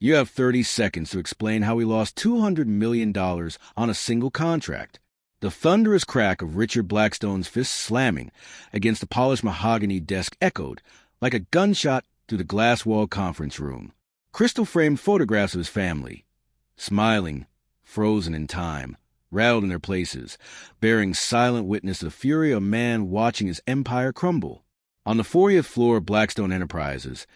You have 30 seconds to explain how we lost $200 million on a single contract. The thunderous crack of Richard Blackstone's fist slamming against the polished mahogany desk echoed like a gunshot through the glass-walled conference room. Crystal-framed photographs of his family, smiling, frozen in time, rattled in their places, bearing silent witness to the fury of a man watching his empire crumble. On the 40th floor of Blackstone Enterprises,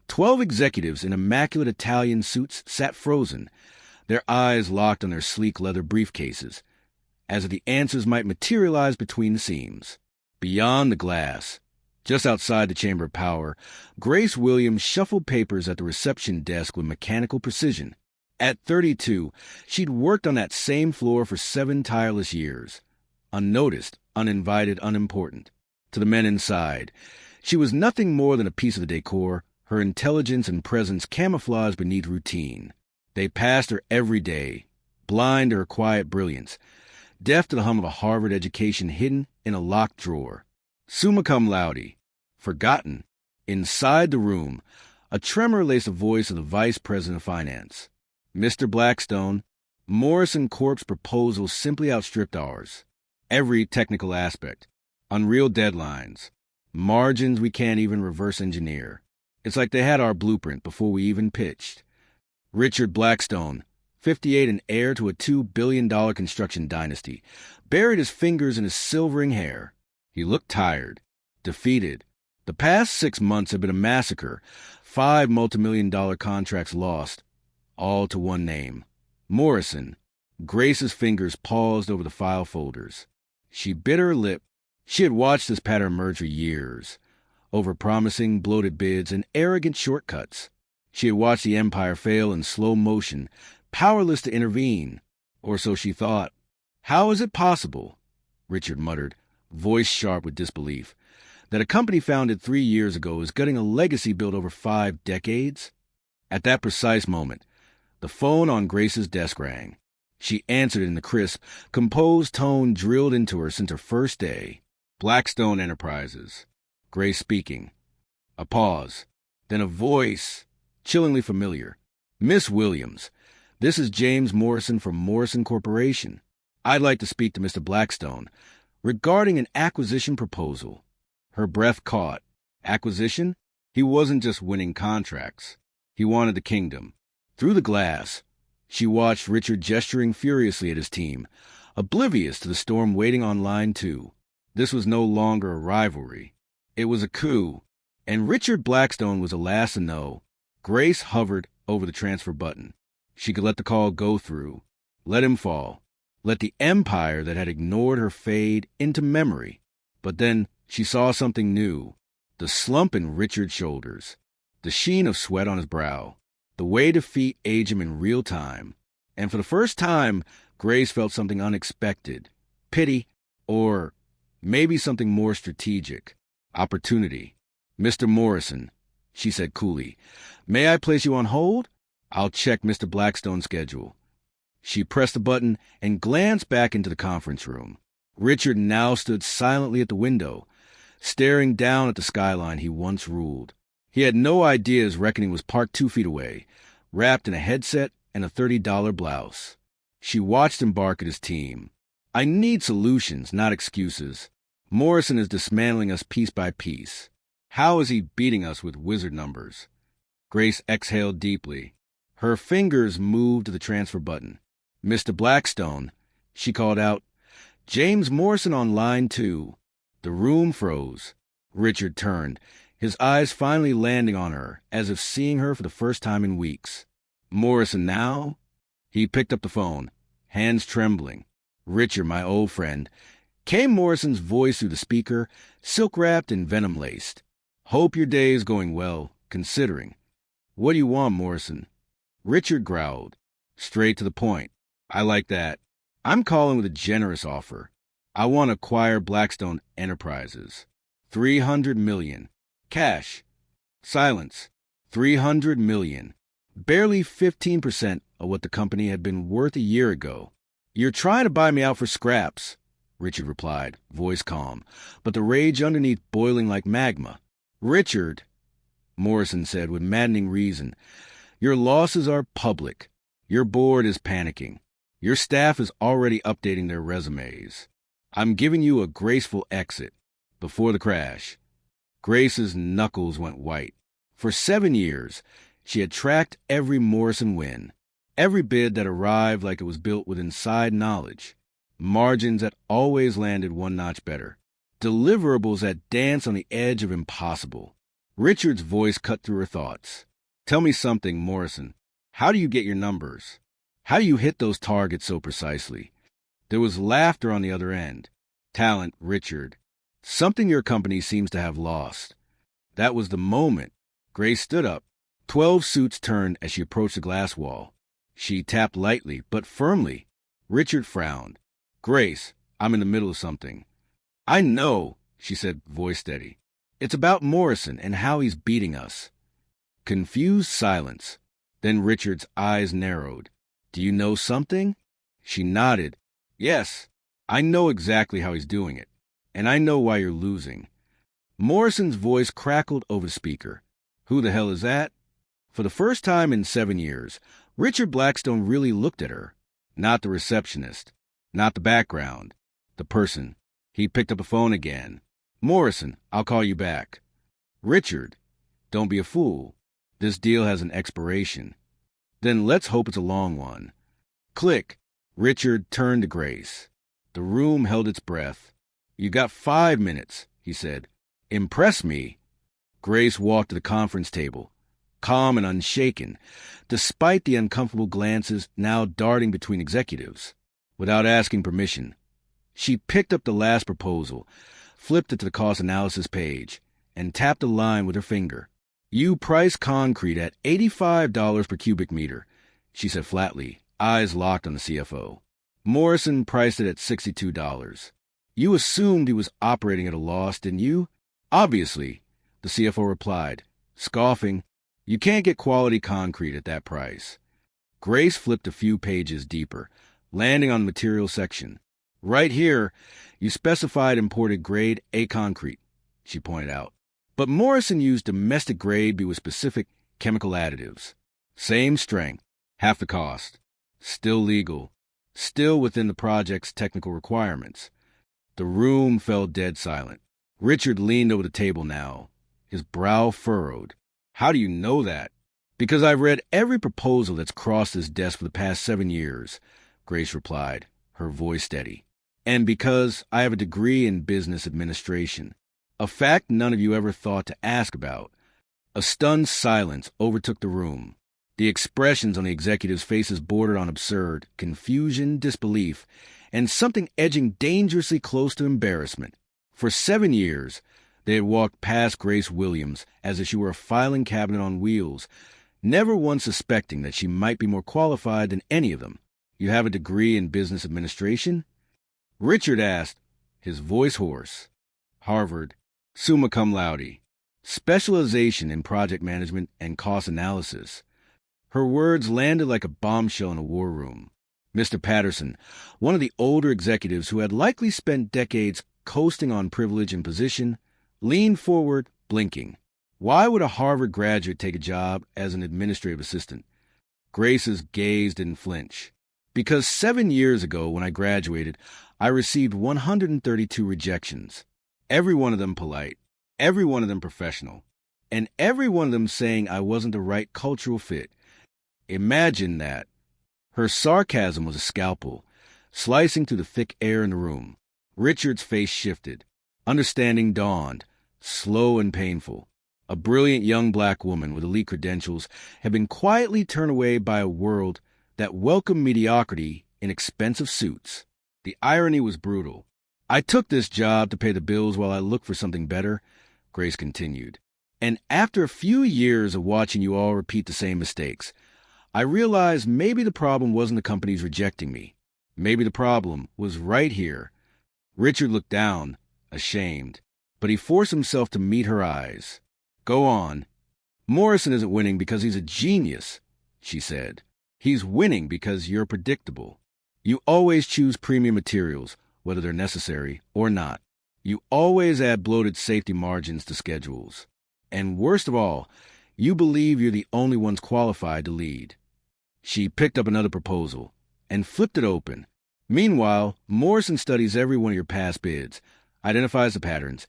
12 executives in immaculate Italian suits sat frozen, their eyes locked on their sleek leather briefcases, as if the answers might materialize between the seams. Beyond the glass, just outside the Chamber of Power, Grace Williams shuffled papers at the reception desk with mechanical precision. At 32, she'd worked on that same floor for 7 tireless years. Unnoticed, uninvited, unimportant. To the men inside, she was nothing more than a piece of the decor, her intelligence and presence camouflaged beneath routine. They passed her every day, blind to her quiet brilliance, deaf to the hum of a Harvard education hidden in a locked drawer. Summa cum laude, forgotten. Inside the room, a tremor laced the voice of the Vice President of Finance. Mr. Blackstone, Morrison Corp's proposal simply outstripped ours. Every technical aspect. Unreal deadlines. Margins we can't even reverse engineer. It's like they had our blueprint before we even pitched. Richard Blackstone, 58 and heir to a $2 billion construction dynasty, buried his fingers in his silvering hair. He looked tired, defeated. The past 6 months had been a massacre. 5 multimillion-dollar contracts lost, all to one name. Morrison. Grace's fingers paused over the file folders. She bit her lip. She had watched this pattern emerge for years. Overpromising, bloated bids, and arrogant shortcuts. She had watched the empire fail in slow motion, powerless to intervene. Or so she thought. How is it possible, Richard muttered, voice sharp with disbelief, that a company founded 3 years ago is gutting a legacy built over 5 decades? At that precise moment, the phone on Grace's desk rang. She answered in the crisp, composed tone drilled into her since her first day. Blackstone Enterprises. Grace speaking. A pause. Then a voice, chillingly familiar. Miss Williams, this is James Morrison from Morrison Corporation. I'd like to speak to Mr. Blackstone regarding an acquisition proposal. Her breath caught. Acquisition? He wasn't just winning contracts. He wanted the kingdom. Through the glass, she watched Richard gesturing furiously at his team, oblivious to the storm waiting on line 2. This was no longer a rivalry. It was a coup, and Richard Blackstone was the last to know. Grace hovered over the transfer button. She could let the call go through, let him fall, let the empire that had ignored her fade into memory. But then she saw something new, the slump in Richard's shoulders, the sheen of sweat on his brow, the way defeat aged him in real time. And for the first time, Grace felt something unexpected, pity, or maybe something more strategic, opportunity. Mr. Morrison, she said coolly, may I place you on hold? I'll check Mr. Blackstone's schedule. She pressed the button and glanced back into the conference room. Richard now stood silently at the window, staring down at the skyline he once ruled. He had no idea his reckoning was parked 2 feet away, wrapped in a headset and a $30 blouse. She watched him bark at his team. I need solutions, not excuses. Morrison is dismantling us piece by piece. How is he beating us with wizard numbers? Grace exhaled deeply. Her fingers moved to the transfer button. Mr. Blackstone, she called out. James Morrison on line 2. The room froze. Richard turned, his eyes finally landing on her, as if seeing her for the first time in weeks. Morrison now? He picked up the phone, hands trembling. Richard, my old friend. Came Morrison's voice through the speaker, silk-wrapped and venom-laced. Hope your day is going well, considering. What do you want, Morrison? Richard growled. Straight to the point. I like that. I'm calling with a generous offer. I want to acquire Blackstone Enterprises. $300 million. Cash. Silence. $300 million. Barely 15% of what the company had been worth a year ago. You're trying to buy me out for scraps, Richard replied, voice calm, but the rage underneath boiling like magma. Richard, Morrison said with maddening reason, Your losses are public. Your board is panicking. Your staff is already updating their resumes. I'm giving you a graceful exit before the crash." Grace's knuckles went white. For 7 years, she had tracked every Morrison win, every bid that arrived like it was built with inside knowledge, margins that always landed one notch better, deliverables that dance on the edge of impossible. Richard's voice cut through her thoughts. "Tell me something, Morrison. How do you get your numbers? How do you hit those targets so precisely?" There was laughter on the other end. "Talent, Richard. Something your company seems to have lost." That was the moment. Grace stood up. 12 suits turned as she approached the glass wall. She tapped lightly, but firmly. Richard frowned. "Grace, I'm in the middle of something." "I know," she said, voice steady. "It's about Morrison and how he's beating us." Confused silence. Then Richard's eyes narrowed. "Do you know something?" She nodded. "Yes, I know exactly how he's doing it, and I know why you're losing." Morrison's voice crackled over the speaker. "Who the hell is that?" For the first time in 7 years, Richard Blackstone really looked at her. Not the receptionist, not the background, the person. He picked up the phone again. "Morrison, I'll call you back." "Richard, don't be a fool. This deal has an expiration." "Then let's hope it's a long one." Click. Richard turned to Grace. The room held its breath. "You got 5 minutes," he said. "Impress me." Grace walked to the conference table, calm and unshaken, despite the uncomfortable glances now darting between executives. Without asking permission, she picked up the last proposal, flipped it to the cost analysis page, and tapped a line with her finger. "You price concrete at $85 per cubic meter," she said flatly, eyes locked on the CFO. "Morrison priced it at $62. You assumed he was operating at a loss, didn't you?" "Obviously," the CFO replied, scoffing. "You can't get quality concrete at that price." Grace flipped a few pages deeper, landing on the materials section. "Right here, you specified imported grade A concrete," she pointed out. "But Morrison used domestic grade B with specific chemical additives. Same strength, half the cost. Still legal. Still within the project's technical requirements." The room fell dead silent. Richard leaned over the table now, his brow furrowed. "How do you know that?" "Because I've read every proposal that's crossed this desk for the past 7 years, Grace replied, her voice steady. "And because I have a degree in business administration, a fact none of you ever thought to ask about." A stunned silence overtook the room. The expressions on the executives' faces bordered on absurd, confusion, disbelief, and something edging dangerously close to embarrassment. For 7 years, they had walked past Grace Williams as if she were a filing cabinet on wheels, never once suspecting that she might be more qualified than any of them. "You have a degree in business administration?" Richard asked, his voice hoarse. "Harvard, summa cum laude. Specialization in project management and cost analysis." Her words landed like a bombshell in a war room. Mr. Patterson, one of the older executives who had likely spent decades coasting on privilege and position, leaned forward, blinking. Why would a Harvard graduate take a job as an administrative assistant? Grace's gaze didn't flinch. "Because 7 years ago, when I graduated, I received 132 rejections. Every one of them polite, every one of them professional, and every one of them saying I wasn't the right cultural fit. Imagine that." Her sarcasm was a scalpel, slicing through the thick air in the room. Richard's face shifted. Understanding dawned, slow and painful. A brilliant young black woman with elite credentials had been quietly turned away by a world that welcomed mediocrity in expensive suits. The irony was brutal. "I took this job to pay the bills while I looked for something better," Grace continued. "And after a few years of watching you all repeat the same mistakes, I realized maybe the problem wasn't the companies rejecting me. Maybe the problem was right here." Richard looked down, ashamed, but he forced himself to meet her eyes. "Go on." "Morrison isn't winning because he's a genius," she said. "He's winning because you're predictable. You always choose premium materials, whether they're necessary or not. You always add bloated safety margins to schedules. And worst of all, You believe you're the only ones qualified to lead. She picked up another proposal and flipped it open. Meanwhile, Morrison studies every one of your past bids, identifies the patterns,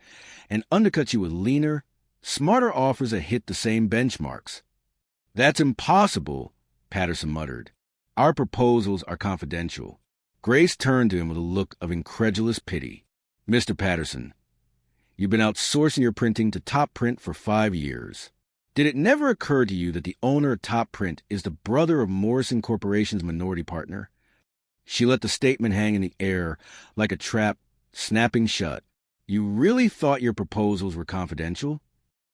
and undercuts you with leaner, smarter offers that hit the same benchmarks. That's impossible, Patterson muttered. Our proposals are confidential. Grace turned to him with a look of incredulous pity. Mr. Patterson, you've been outsourcing your printing to Top Print for 5 years. Did it never occur to you that the owner of Top Print is the brother of Morrison Corporation's minority partner? She let the statement hang in the air like a trap, snapping shut. You really thought your proposals were confidential?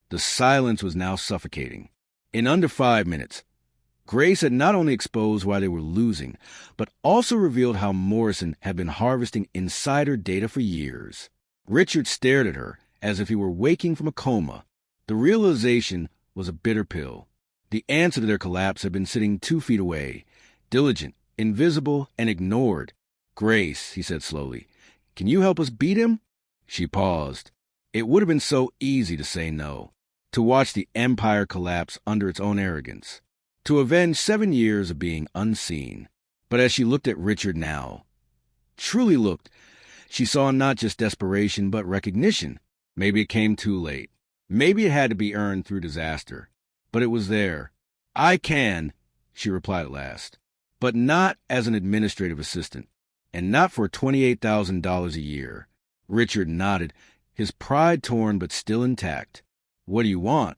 The silence was now suffocating. In under 5 minutes, Grace had not only exposed why they were losing, but also revealed how Morrison had been harvesting insider data for years. Richard stared at her as if he were waking from a coma. The realization was a bitter pill. The answer to their collapse had been sitting 2 feet away, diligent, invisible, and ignored. Grace, he said slowly, can you help us beat him? She paused. It would have been so easy to say no, to watch the empire collapse under its own arrogance, to avenge 7 years of being unseen. But as she looked at Richard now, truly looked, she saw not just desperation but recognition. Maybe it came too late. Maybe it had to be earned through disaster. But it was there. I can, she replied at last, but not as an administrative assistant, and not for $28,000 a year. Richard nodded, his pride torn but still intact. What do you want?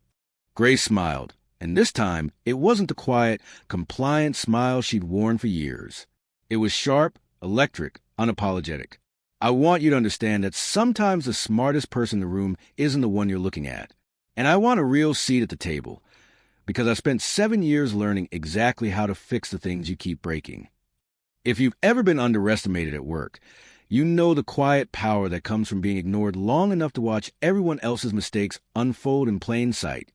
Grace smiled, and this time it wasn't the quiet, compliant smile she'd worn for years. It was sharp, electric, unapologetic. I want you to understand that sometimes the smartest person in the room isn't the one you're looking at. And I want a real seat at the table, because I've spent 7 years learning exactly how to fix the things you keep breaking. If you've ever been underestimated at work, you know the quiet power that comes from being ignored long enough to watch everyone else's mistakes unfold in plain sight.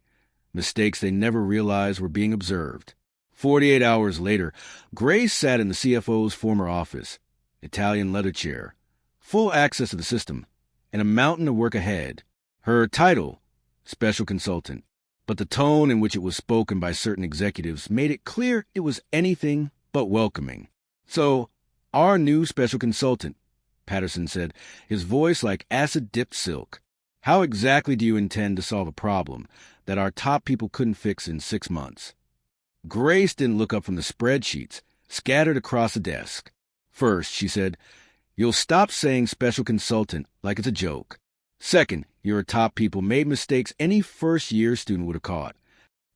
Mistakes they never realized were being observed. 48 hours later, Grace sat in the CFO's former office, Italian leather chair, full access to the system, and a mountain of work ahead. Her title, special consultant, but the tone in which it was spoken by certain executives made it clear it was anything but welcoming. So, our new special consultant, Patterson said, his voice like acid-dipped silk. How exactly do you intend to solve a problem that our top people couldn't fix in 6 months? Grace didn't look up from the spreadsheets scattered across the desk. First, she said, you'll stop saying special consultant like it's a joke. Second, your top people made mistakes any first-year student would have caught.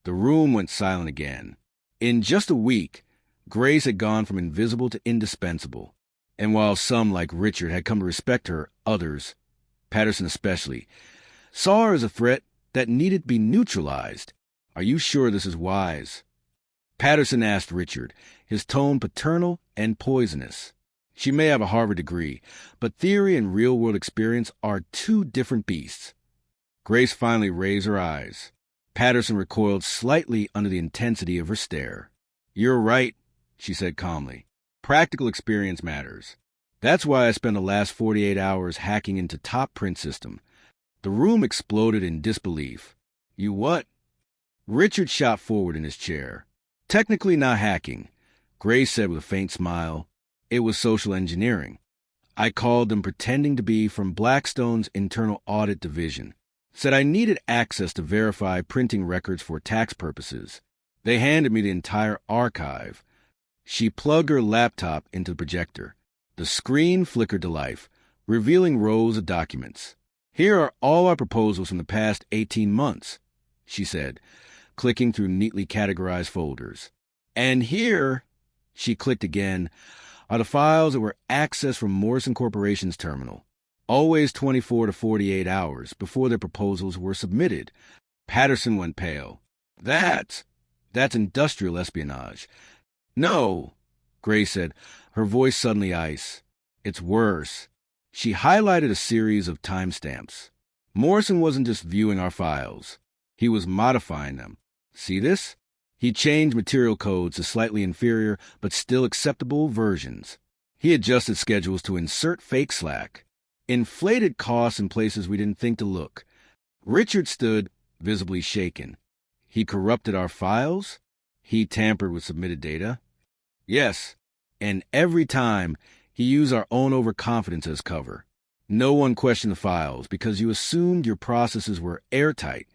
The room went silent again. In just a week, Grace had gone from invisible to indispensable. And while some, like Richard, had come to respect her, others, Patterson especially, saw her as a threat that needed to be neutralized. Are you sure this is wise? Patterson asked Richard, his tone paternal and poisonous. She may have a Harvard degree, but theory and real-world experience are 2 different beasts. Grace finally raised her eyes. Patterson recoiled slightly under the intensity of her stare. You're right, she said calmly. Practical experience matters. That's why I spent the last 48 hours hacking into Top Print system. The room exploded in disbelief. You what? Richard shot forward in his chair. Technically not hacking, Grace said with a faint smile. It was social engineering. I called them pretending to be from Blackstone's internal audit division. Said I needed access to verify printing records for tax purposes. They handed me the entire archive. She plugged her laptop into the projector. The screen flickered to life, revealing rows of documents. Here are all our proposals from the past 18 months, she said, clicking through neatly categorized folders. And here, she clicked again, are the files that were accessed from Morrison Corporation's terminal. Always 24 to 48 hours before their proposals were submitted. Patterson went pale. That's industrial espionage. No, Grace said, her voice suddenly ice. It's worse. She highlighted a series of timestamps. Morrison wasn't just viewing our files. He was modifying them. See this? He changed material codes to slightly inferior but still acceptable versions. He adjusted schedules to insert fake slack. Inflated costs in places we didn't think to look. Richard stood, visibly shaken. He corrupted our files? He tampered with submitted data? Yes, and every time he used our own overconfidence as cover. No one questioned the files because you assumed your processes were airtight.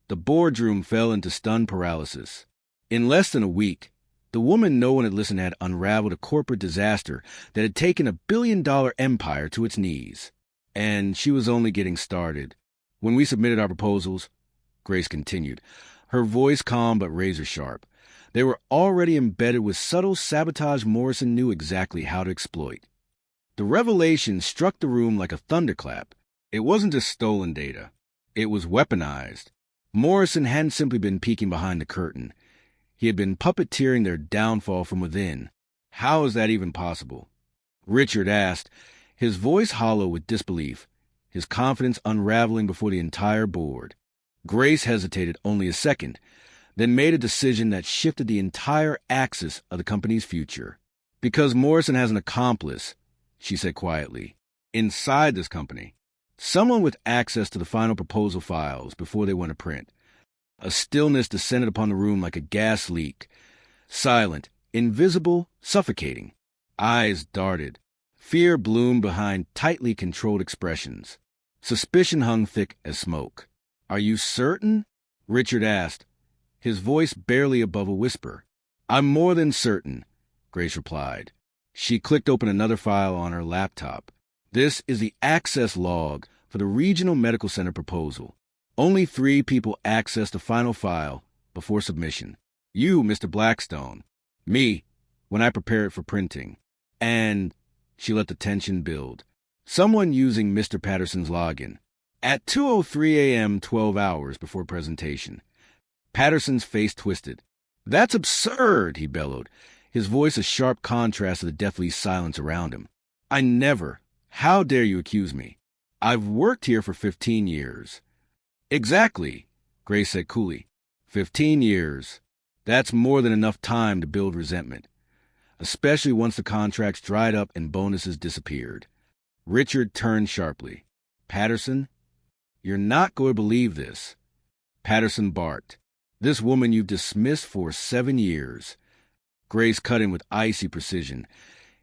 The boardroom fell into stunned paralysis. In less than a week, the woman no one had listened had unraveled a corporate disaster that had taken a billion-dollar empire to its knees. And she was only getting started. When we submitted our proposals, Grace continued, her voice calm but razor-sharp, they were already embedded with subtle sabotage Morrison knew exactly how to exploit. The revelation struck the room like a thunderclap. It wasn't just stolen data. It was weaponized. Morrison hadn't simply been peeking behind the curtain. He had been puppeteering their downfall from within. How is that even possible? Richard asked, his voice hollow with disbelief, his confidence unraveling before the entire board. Grace hesitated only a second, then made a decision that shifted the entire axis of the company's future. Because Morrison has an accomplice, she said quietly, inside this company. Someone with access to the final proposal files before they went to print. A stillness descended upon the room like a gas leak. Silent, invisible, suffocating. Eyes darted. Fear bloomed behind tightly controlled expressions. Suspicion hung thick as smoke. Are you certain? Richard asked, his voice barely above a whisper. I'm more than certain, Grace replied. She clicked open another file on her laptop. This is the access log for the Regional Medical Center proposal. Only 3 people accessed the final file before submission. You, Mr. Blackstone. Me, when I prepare it for printing. And she let the tension build. Someone using Mr. Patterson's login. At 2:03 a.m., 12 hours before presentation. Patterson's face twisted. That's absurd, he bellowed, his voice a sharp contrast to the deathly silence around him. I never. How dare you accuse me? I've worked here for 15 years. Exactly, Grace said coolly. 15 years. That's more than enough time to build resentment, especially once the contracts dried up and bonuses disappeared. Richard turned sharply. Patterson, you're not going to believe this. Patterson barked. This woman you've dismissed for 7 years, Grace cut in with icy precision,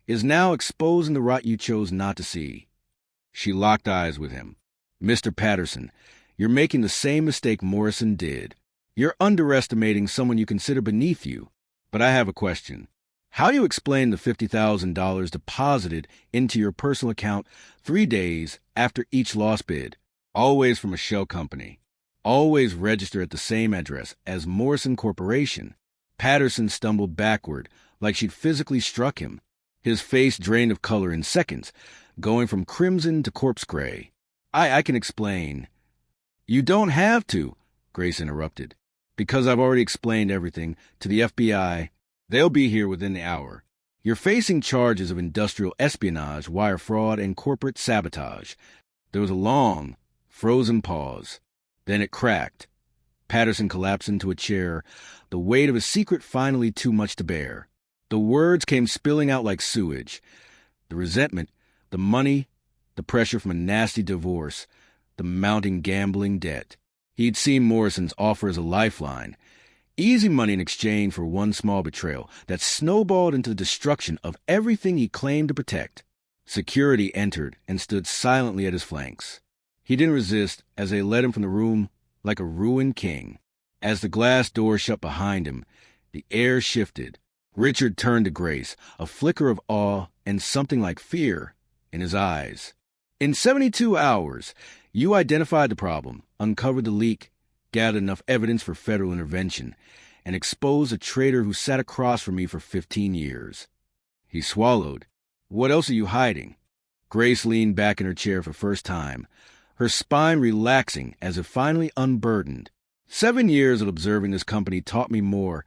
is now exposing the rot you chose not to see. She locked eyes with him. Mr. Patterson, you're making the same mistake Morrison did. You're underestimating someone you consider beneath you. But I have a question. How do you explain the $50,000 deposited into your personal account 3 days after each lost bid, always from a shell company? Always register at the same address as Morrison Corporation. Patterson stumbled backward, like she'd physically struck him. His face drained of color in seconds, going from crimson to corpse gray. I can explain. You don't have to, Grace interrupted. Because I've already explained everything to the FBI. They'll be here within the hour. You're facing charges of industrial espionage, wire fraud, and corporate sabotage. There was a long, frozen pause. Then it cracked. Patterson collapsed into a chair, the weight of his secret finally too much to bear. The words came spilling out like sewage. The resentment, the money, the pressure from a nasty divorce, the mounting gambling debt. He'd seen Morrison's offer as a lifeline. Easy money in exchange for one small betrayal that snowballed into the destruction of everything he claimed to protect. Security entered and stood silently at his flanks. He didn't resist as they led him from the room like a ruined king. As the glass door shut behind him, the air shifted. Richard turned to Grace, a flicker of awe and something like fear in his eyes. In 72 hours, you identified the problem, uncovered the leak, gathered enough evidence for federal intervention, and exposed a traitor who sat across from me for 15 years. He swallowed. What else are you hiding? Grace leaned back in her chair for the first time, her spine relaxing as if finally unburdened. 7 years of observing this company taught me more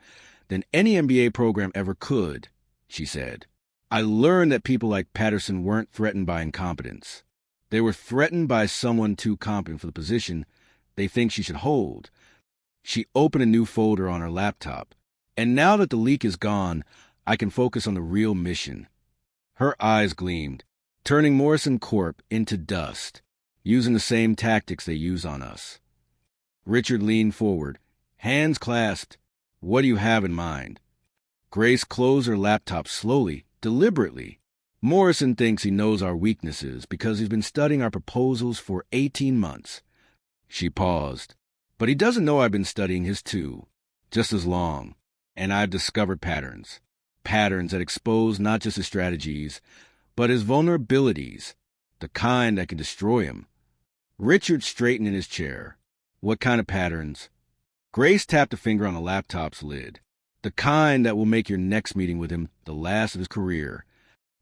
than any MBA program ever could, she said. I learned that people like Patterson weren't threatened by incompetence. They were threatened by someone too competent for the position they think she should hold. She opened a new folder on her laptop. And now that the leak is gone, I can focus on the real mission. Her eyes gleamed, turning Morrison Corp into dust, using the same tactics they use on us. Richard leaned forward, hands clasped. What do you have in mind? Grace closed her laptop slowly, deliberately. Morrison thinks he knows our weaknesses because he's been studying our proposals for 18 months. She paused. But he doesn't know I've been studying his too, just as long. And I've discovered patterns. Patterns that expose not just his strategies, but his vulnerabilities, the kind that can destroy him. Richard straightened in his chair. What kind of patterns? Grace tapped a finger on the laptop's lid. The kind that will make your next meeting with him the last of his career.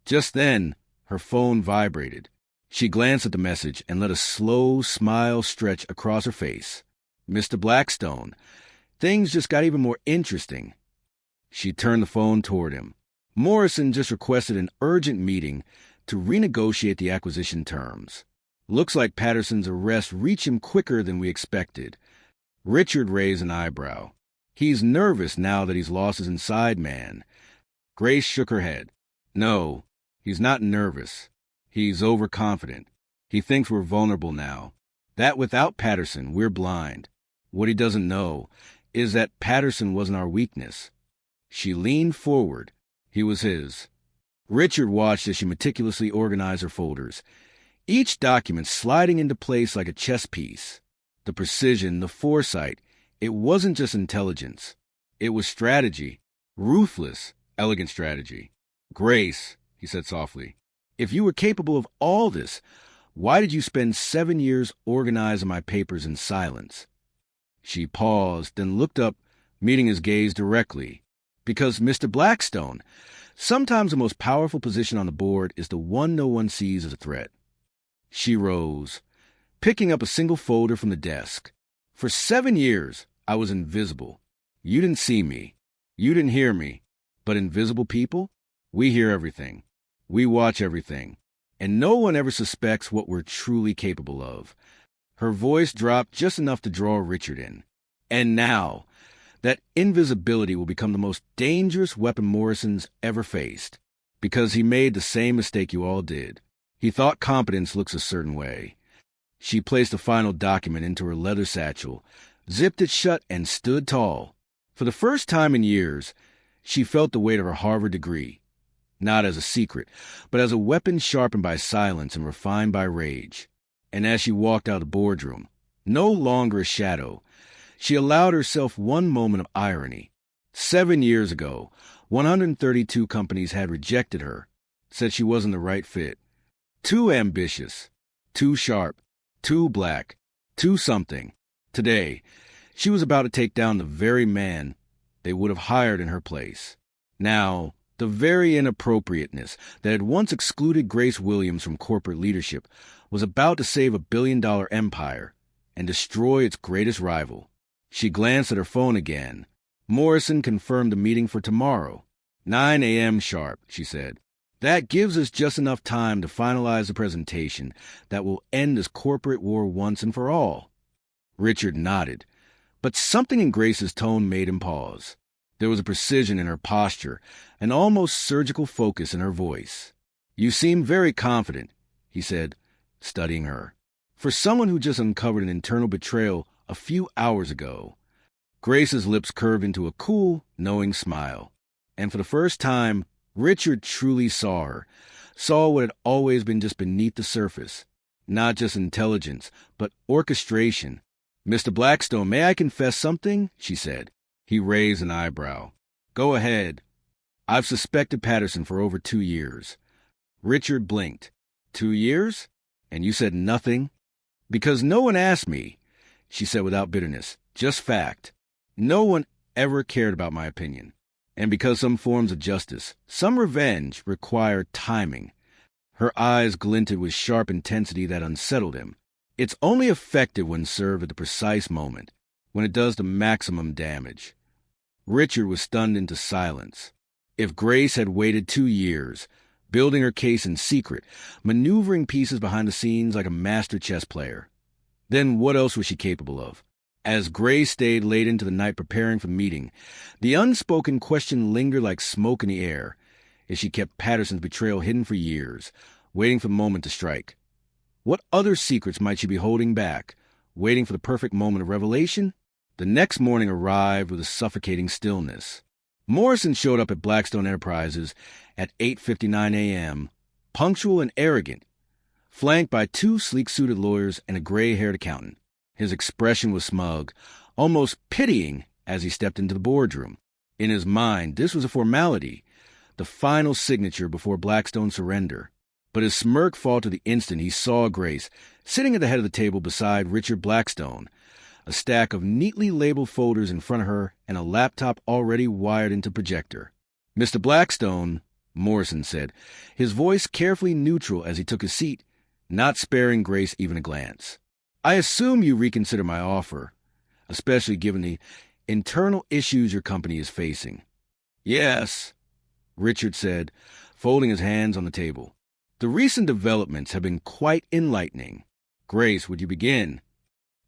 Just then, her phone vibrated. She glanced at the message and let a slow smile stretch across her face. Mr. Blackstone, things just got even more interesting. She turned the phone toward him. Morrison just requested an urgent meeting to renegotiate the acquisition terms. Looks like Patterson's arrest reached him quicker than we expected. Richard raised an eyebrow. He's nervous now that he's lost his inside man. Grace shook her head. No, he's not nervous. He's overconfident. He thinks we're vulnerable now. That without Patterson, we're blind. What he doesn't know is that Patterson wasn't our weakness. She leaned forward. He was his. Richard watched as she meticulously organized her folders, each document sliding into place like a chess piece. The precision, the foresight, it wasn't just intelligence. It was strategy. Ruthless, elegant strategy. Grace, he said softly, if you were capable of all this, why did you spend 7 years organizing my papers in silence? She paused, then looked up, meeting his gaze directly. Because, Mr. Blackstone, sometimes the most powerful position on the board is the one no one sees as a threat. She rose, picking up a single folder from the desk. For 7 years, I was invisible. You didn't see me. You didn't hear me. But invisible people? We hear everything. We watch everything. And no one ever suspects what we're truly capable of. Her voice dropped just enough to draw Richard in. And now, that invisibility will become the most dangerous weapon Morrison's ever faced. Because he made the same mistake you all did. He thought competence looks a certain way. She placed the final document into her leather satchel, zipped it shut, and stood tall. For the first time in years, she felt the weight of her Harvard degree. Not as a secret, but as a weapon sharpened by silence and refined by rage. And as she walked out of the boardroom, no longer a shadow, she allowed herself one moment of irony. 7 years ago, 132 companies had rejected her, said she wasn't the right fit. Too ambitious, too sharp, too black, too something. Today, she was about to take down the very man they would have hired in her place. Now, the very inappropriateness that had once excluded Grace Williams from corporate leadership was about to save a billion-dollar empire and destroy its greatest rival. She glanced at her phone again. Morrison confirmed the meeting for tomorrow. 9 a.m. sharp, she said. That gives us just enough time to finalize the presentation that will end this corporate war once and for all. Richard nodded, but something in Grace's tone made him pause. There was a precision in her posture, an almost surgical focus in her voice. You seem very confident, he said, studying her. For someone who just uncovered an internal betrayal a few hours ago. Grace's lips curved into a cool, knowing smile. And for the first time, Richard truly saw her, saw what had always been just beneath the surface. Not just intelligence, but orchestration. Mr. Blackstone, may I confess something? She said. He raised an eyebrow. Go ahead. I've suspected Patterson for over 2 years. Richard blinked. 2 years? And you said nothing? Because no one asked me, she said without bitterness. Just fact. No one ever cared about my opinion. And because some forms of justice, some revenge, require timing. Her eyes glinted with sharp intensity that unsettled him. It's only effective when served at the precise moment, when it does the maximum damage. Richard was stunned into silence. If Grace had waited 2 years, building her case in secret, maneuvering pieces behind the scenes like a master chess player, then what else was she capable of? As Grace stayed late into the night preparing for the meeting, the unspoken question lingered like smoke in the air as she kept Patterson's betrayal hidden for years, waiting for the moment to strike. What other secrets might she be holding back, waiting for the perfect moment of revelation? The next morning arrived with a suffocating stillness. Morrison showed up at Blackstone Enterprises at 8:59 a.m., punctual and arrogant, flanked by two sleek-suited lawyers and a gray-haired accountant. His expression was smug, almost pitying as he stepped into the boardroom. In his mind, this was a formality, the final signature before Blackstone's surrender. But his smirk faltered the instant he saw Grace sitting at the head of the table beside Richard Blackstone, a stack of neatly labeled folders in front of her and a laptop already wired into projector. "Mr. Blackstone," Morrison said, his voice carefully neutral as he took his seat, not sparing Grace even a glance. "I assume you reconsider my offer, especially given the internal issues your company is facing." "Yes," Richard said, folding his hands on the table. "The recent developments have been quite enlightening. Grace, would you begin?"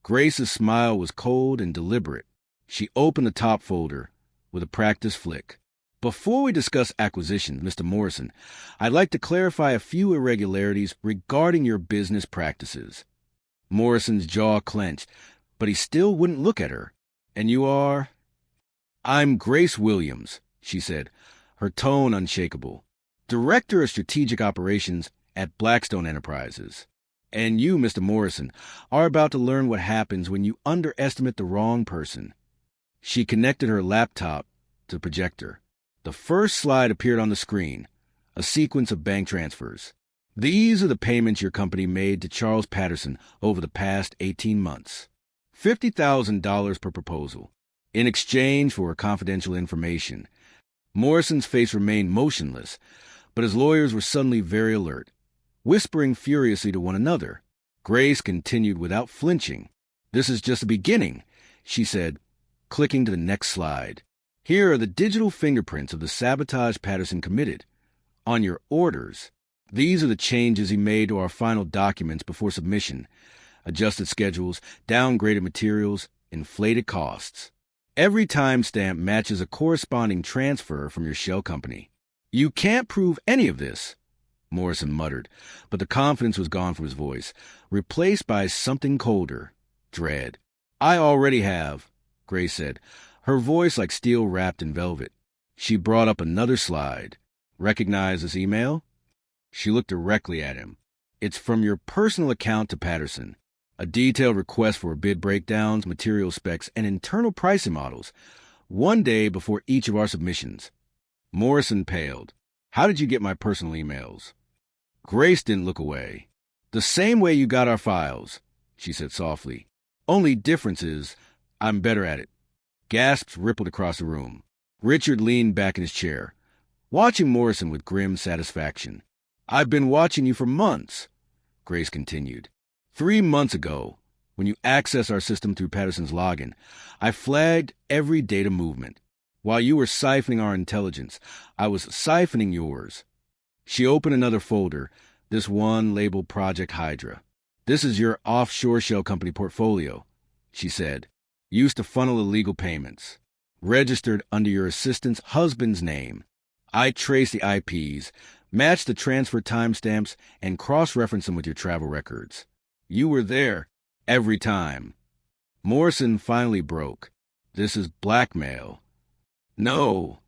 Grace's smile was cold and deliberate. She opened the top folder with a practiced flick. "Before we discuss acquisition, Mr. Morrison, I'd like to clarify a few irregularities regarding your business practices." Morrison's jaw clenched, but he still wouldn't look at her. "And you are?" "I'm Grace Williams," she said, her tone unshakable. "Director of Strategic Operations at Blackstone Enterprises. And you, Mr. Morrison, are about to learn what happens when you underestimate the wrong person." She connected her laptop to the projector. The first slide appeared on the screen, a sequence of bank transfers. "These are the payments your company made to Charles Patterson over the past 18 months. $50,000 per proposal, in exchange for confidential information." Morrison's face remained motionless, but his lawyers were suddenly very alert, whispering furiously to one another. Grace continued without flinching. "This is just the beginning," she said, clicking to the next slide. "Here are the digital fingerprints of the sabotage Patterson committed. On your orders. These are the changes he made to our final documents before submission. Adjusted schedules, downgraded materials, inflated costs. Every timestamp matches a corresponding transfer from your shell company." "You can't prove any of this," Morrison muttered, but the confidence was gone from his voice, replaced by something colder, dread. "I already have," Grace said, her voice like steel wrapped in velvet. She brought up another slide. "Recognize this email?" She looked directly at him. "It's from your personal account to Patterson. A detailed request for bid breakdowns, material specs, and internal pricing models, one day before each of our submissions." Morrison paled. "How did you get my personal emails?" Grace didn't look away. "The same way you got our files," she said softly. "Only difference is, I'm better at it." Gasps rippled across the room. Richard leaned back in his chair, watching Morrison with grim satisfaction. "I've been watching you for months," Grace continued. 3 months ago, when you accessed our system through Patterson's login, I flagged every data movement. While you were siphoning our intelligence, I was siphoning yours." She opened another folder, this one labeled Project Hydra. "This is your offshore shell company portfolio," she said. "Used to funnel illegal payments. Registered under your assistant's husband's name. I traced the IPs, matched the transfer timestamps, and cross-referenced them with your travel records. You were there every time." Morrison finally broke. "This is blackmail." "No,"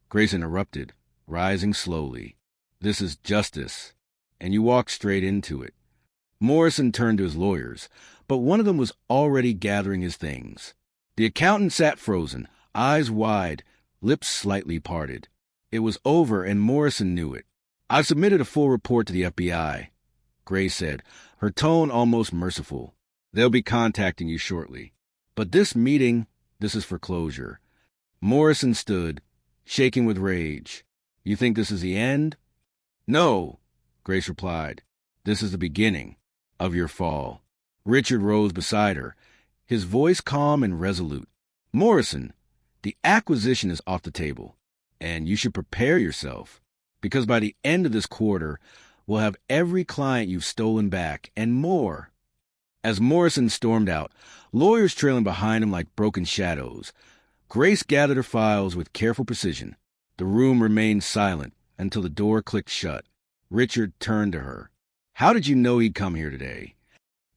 Grace interrupted, rising slowly. "This is justice." And you walked straight into it. Morrison turned to his lawyers, but one of them was already gathering his things. The accountant sat frozen, eyes wide, lips slightly parted. It was over, and Morrison knew it. "I've submitted a full report to the FBI," Grace said, her tone almost merciful. "They'll be contacting you shortly. But this meeting, this is for closure." Morrison stood, shaking with rage. "You think this is the end?" "No," Grace replied. "This is the beginning of your fall." Richard rose beside her, his voice calm and resolute. "Morrison, the acquisition is off the table, and you should prepare yourself, because by the end of this quarter, we'll have every client you've stolen back, and more." As Morrison stormed out, lawyers trailing behind him like broken shadows, Grace gathered her files with careful precision. The room remained silent until the door clicked shut. Richard turned to her. "How did you know he'd come here today?"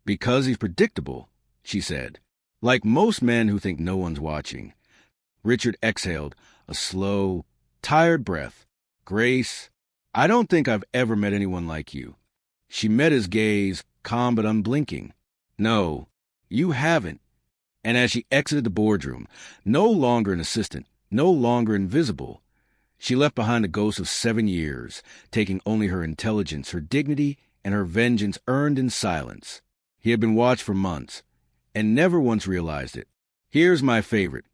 "Because he's predictable," she said. Like most men who think no one's watching, Richard exhaled a slow, tired breath. Grace, I don't think I've ever met anyone like you. She met his gaze, calm but unblinking. No, you haven't. And as she exited the boardroom, no longer an assistant, no longer invisible, she left behind the ghost of 7 years, taking only her intelligence, her dignity, and her vengeance earned in silence. He had been watched for months, and never once realized it. Here's my favorite,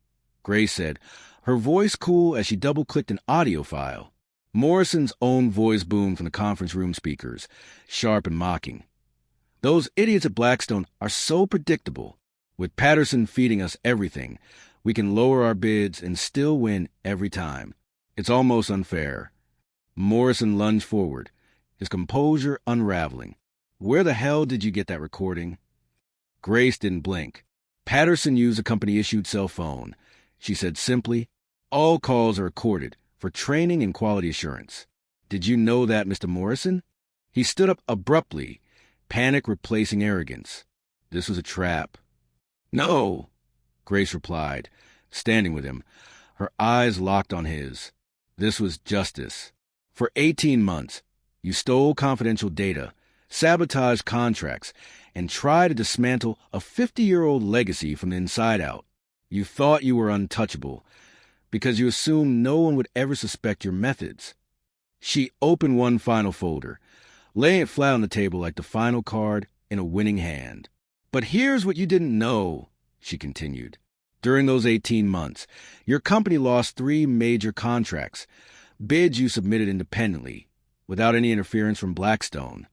Grace said, her voice cool as she double-clicked an audio file. Morrison's own voice boomed from the conference room speakers, sharp and mocking. Those idiots at Blackstone are so predictable. With Patterson feeding us everything, we can lower our bids and still win every time. It's almost unfair. Morrison lunged forward, his composure unraveling. Where the hell did you get that recording? Grace didn't blink. Patterson used a company-issued cell phone. She said simply, all calls are recorded for training and quality assurance. Did you know that, Mr. Morrison? He stood up abruptly, panic replacing arrogance. This was a trap. No, Grace replied, standing with him, her eyes locked on his. This was justice. For 18 months, you stole confidential data, sabotaged contracts, and tried to dismantle a 50-year-old legacy from the inside out. You thought you were untouchable because you assumed no one would ever suspect your methods. She opened one final folder, laying it flat on the table like the final card in a winning hand. But here's what you didn't know, she continued. During those 18 months, your company lost 3 major contracts, bids you submitted independently, without any interference from Blackstone.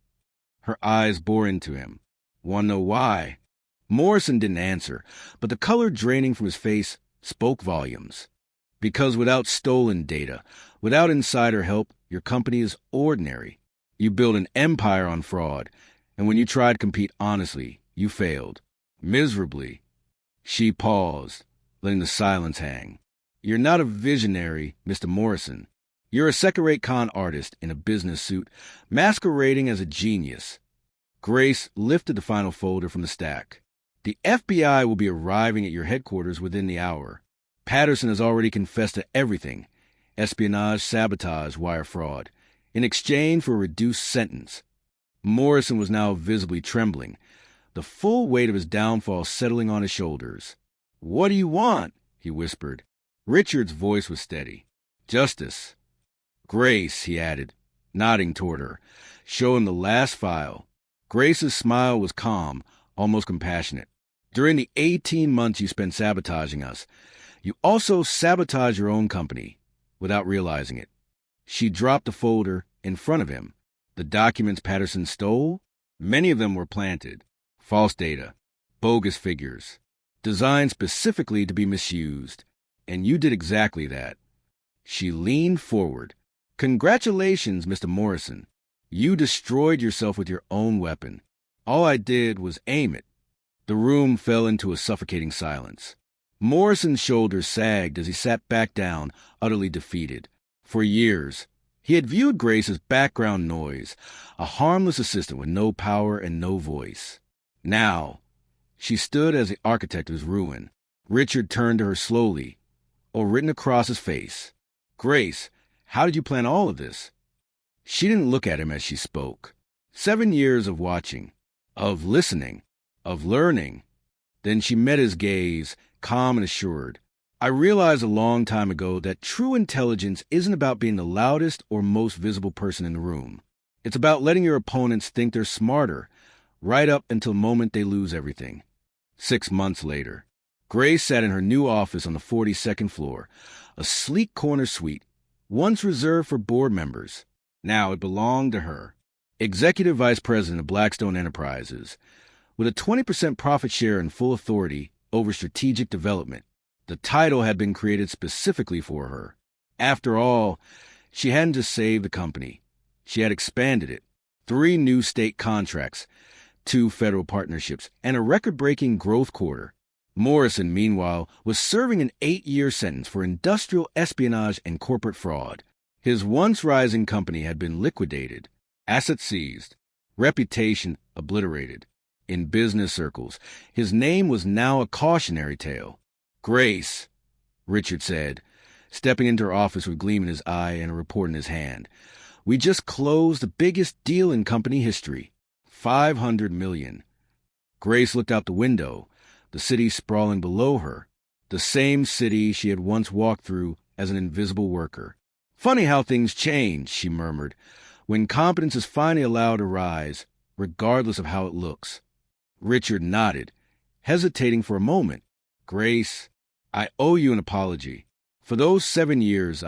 Her eyes bore into him. Want to know why? Morrison didn't answer, but the color draining from his face spoke volumes. Because without stolen data, without insider help, your company is ordinary. You build an empire on fraud, and when you tried to compete honestly, you failed. Miserably. She paused, letting the silence hang. You're not a visionary, Mr. Morrison. You're a second-rate con artist in a business suit, masquerading as a genius. Grace lifted the final folder from the stack. The FBI will be arriving at your headquarters within the hour. Patterson has already confessed to everything. Espionage, sabotage, wire fraud. In exchange for a reduced sentence. Morrison was now visibly trembling, the full weight of his downfall settling on his shoulders. What do you want? He whispered. Richard's voice was steady. Justice. Grace, he added, nodding toward her, showing the last file. Grace's smile was calm, almost compassionate. During the 18 months you spent sabotaging us, you also sabotaged your own company, without realizing it. She dropped the folder in front of him. The documents Patterson stole, many of them were planted. False data, bogus figures, designed specifically to be misused. And you did exactly that. She leaned forward. Congratulations, Mr. Morrison. You destroyed yourself with your own weapon. All I did was aim it. The room fell into a suffocating silence. Morrison's shoulders sagged as he sat back down, utterly defeated. For years, he had viewed Grace as background noise, a harmless assistant with no power and no voice. Now, she stood as the architect of his ruin. Richard turned to her slowly, or written across his face. Grace, how did you plan all of this? She didn't look at him as she spoke. 7 years of watching, of listening, of learning. Then she met his gaze, calm and assured. I realized a long time ago that true intelligence isn't about being the loudest or most visible person in the room. It's about letting your opponents think they're smarter, right up until the moment they lose everything. 6 months later, Grace sat in her new office on the 42nd floor, a sleek corner suite, once reserved for board members. Now it belonged to her. Executive Vice President of Blackstone Enterprises, with a 20% profit share and full authority over strategic development. The title had been created specifically for her. After all, she hadn't just saved the company. She had expanded it. 3 new state contracts, 2 federal partnerships, and a record-breaking growth quarter. Morrison, meanwhile, was serving an 8-year sentence for industrial espionage and corporate fraud. His once rising company had been liquidated, assets seized, reputation obliterated. In business circles, his name was now a cautionary tale. "Grace," Richard said, stepping into her office with a gleam in his eye and a report in his hand. "We just closed the biggest deal in company history. $500 million. Grace looked out the window, the city sprawling below her, the same city she had once walked through as an invisible worker. "Funny how things change," she murmured, "when competence is finally allowed to rise, regardless of how it looks." Richard nodded, hesitating for a moment. "Grace, I owe you an apology. For those 7 years,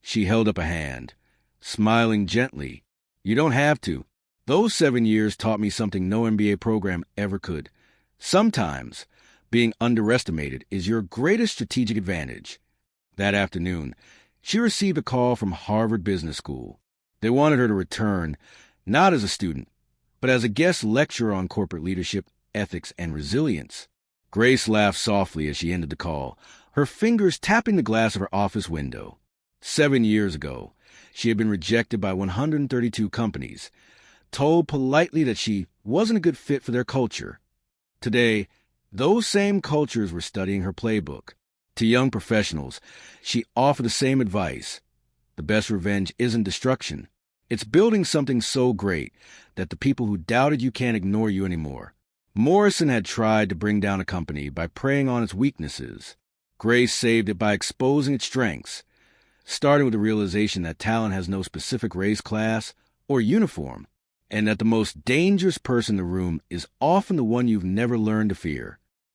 She held up a hand, smiling gently. "You don't have to. Those 7 years taught me something no MBA program ever could. Sometimes, being underestimated is your greatest strategic advantage." That afternoon, she received a call from Harvard Business School. They wanted her to return, not as a student, but as a guest lecturer on corporate leadership, ethics, and resilience. Grace laughed softly as she ended the call, her fingers tapping the glass of her office window. 7 years ago, she had been rejected by 132 companies, told politely that she wasn't a good fit for their culture. Today, those same cultures were studying her playbook. To young professionals, she offered the same advice. The best revenge isn't destruction. It's building something so great that the people who doubted you can't ignore you anymore. Morrison had tried to bring down a company by preying on its weaknesses. Grace saved it by exposing its strengths, starting with the realization that talent has no specific race, class, or uniform, and that the most dangerous person in the room is often the one you've never learned to fear.